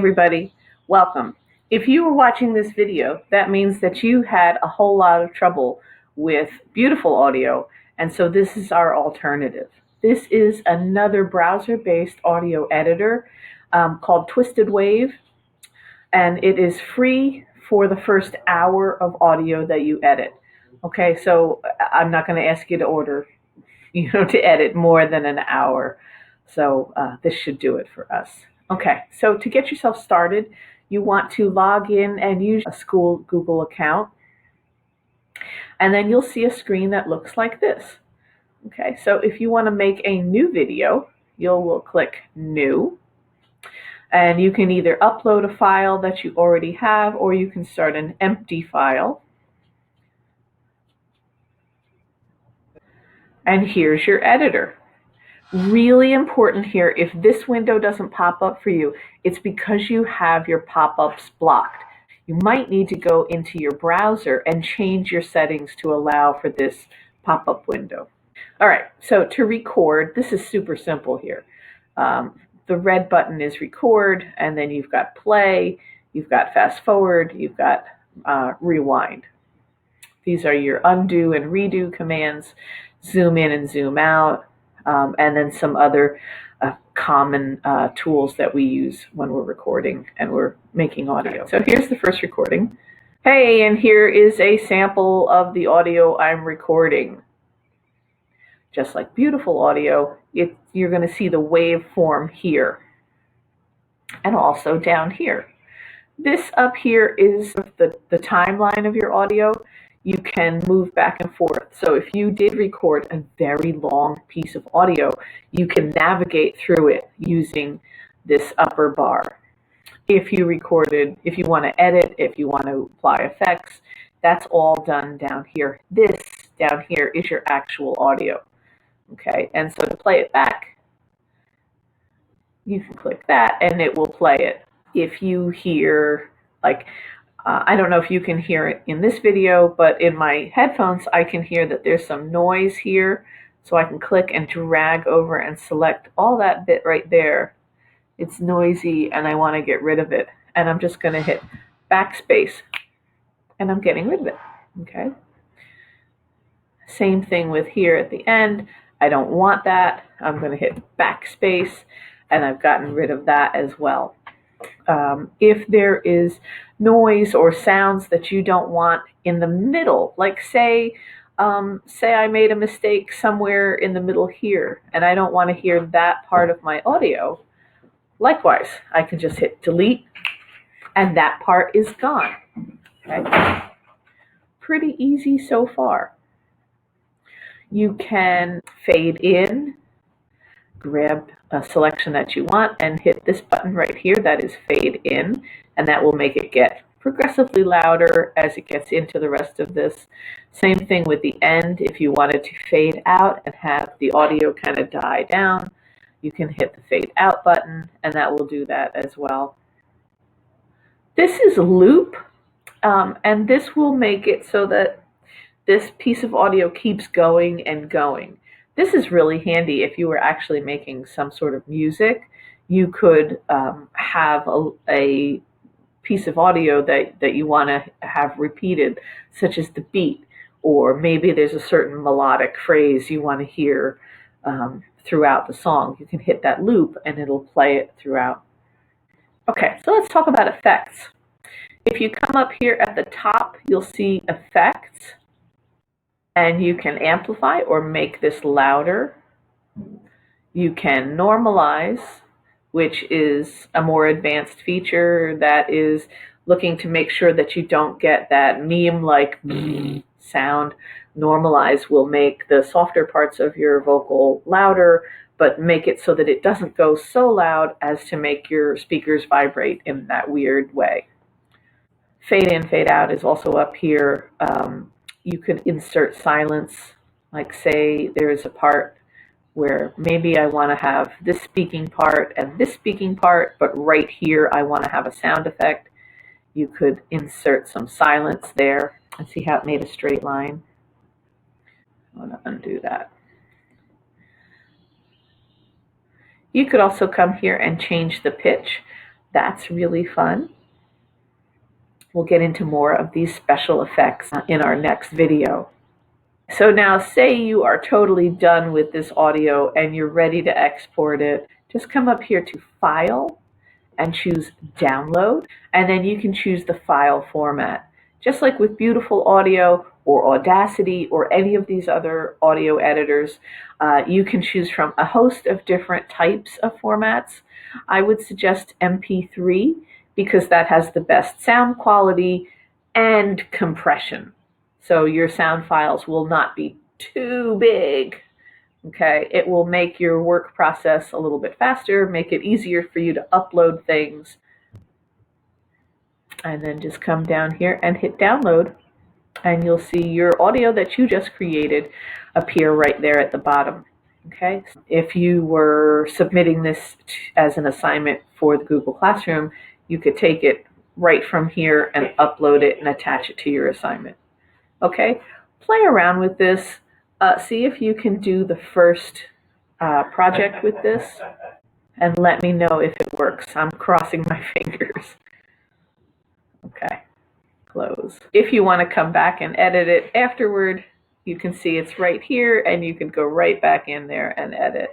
Everybody, welcome. If you were watching this video, that means that you had a whole lot of trouble with beautiful audio, and so this is our alternative. This is another browser-based audio editor called Twisted Wave, and it is free for the first hour of audio that you edit. Okay, so I'm not going to ask you to order, to edit more than an hour. So this should do it for us. Okay, so to get yourself started, you want to log in and use a school Google account. And then you'll see a screen that looks like this. Okay, so if you want to make a new video, will click New. And you can either upload a file that you already have, or you can start an empty file. And here's your editor. Really important here, if this window doesn't pop up for you, it's because you have your pop-ups blocked. You might need to go into your browser and change your settings to allow for this pop-up window. All right, so to record, this is super simple here. The red button is record, and then you've got play, you've got fast forward, you've got rewind. These are your undo and redo commands, zoom in and zoom out, and then some other common tools that we use when we're recording and we're making audio. So here's the first recording. Hey, and here is a sample of the audio I'm recording. Just like beautiful audio, you're going to see the waveform here and also down here. This up here is the timeline of your audio. You can move back and forth. So if you did record a very long piece of audio, you can navigate through it using this upper bar. If you want to edit, if you want to apply effects, that's all done down here. This down here is your actual audio. Okay, and so to play it back, you can click that and it will play it. If you hear, I don't know if you can hear it in this video, but in my headphones, I can hear that there's some noise here. So I can click and drag over and select all that bit right there. It's noisy and I want to get rid of it. And I'm just going to hit backspace and I'm getting rid of it. Okay. Same thing with here at the end. I don't want that. I'm going to hit backspace and I've gotten rid of that as well. If there is noise or sounds that you don't want in the middle, like say I made a mistake somewhere in the middle here and I don't want to hear that part of my audio, likewise, I can just hit delete and that part is gone. Okay? Pretty easy so far. You can fade in, grab a selection that you want and hit this button right here that is fade in, and that will make it get progressively louder as it gets into the rest of this. Same thing with the end. If you wanted to fade out and have the audio kind of die down, you can hit the fade out button and that will do that as well. This is loop, and this will make it so that this piece of audio keeps going and going. This is really handy if you were actually making some sort of music. You could have a piece of audio that you want to have repeated, such as the beat, or maybe there's a certain melodic phrase you want to hear throughout the song. You can hit that loop and it'll play it throughout. Okay, so let's talk about effects. If you come up here at the top, you'll see effects. And you can amplify or make this louder. You can normalize, which is a more advanced feature that is looking to make sure that you don't get that meme-like sound. Normalize will make the softer parts of your vocal louder, but make it so that it doesn't go so loud as to make your speakers vibrate in that weird way. Fade in, fade out is also up here. You could insert silence, like say there's a part where maybe I want to have this speaking part and this speaking part, but right here I want to have a sound effect. You could insert some silence there and see how it made a straight line. I want to undo that. You could also come here and change the pitch. That's really fun. We'll get into more of these special effects in our next video. So now say you are totally done with this audio and you're ready to export it. Just come up here to File and choose Download, and then you can choose the file format. Just like with Beautiful Audio or Audacity or any of these other audio editors, you can choose from a host of different types of formats. I would suggest MP3 because that has the best sound quality and compression. So your sound files will not be too big. Okay, it will make your work process a little bit faster, make it easier for you to upload things. And then just come down here and hit download, and you'll see your audio that you just created appear right there at the bottom. Okay, if you were submitting this as an assignment for the Google Classroom, you could take it right from here and upload it and attach it to your assignment. Okay, play around with this. See if you can do the first project with this, and let me know if it works. I'm crossing my fingers. Okay, close. If you want to come back and edit it afterward, you can see it's right here, and you can go right back in there and edit.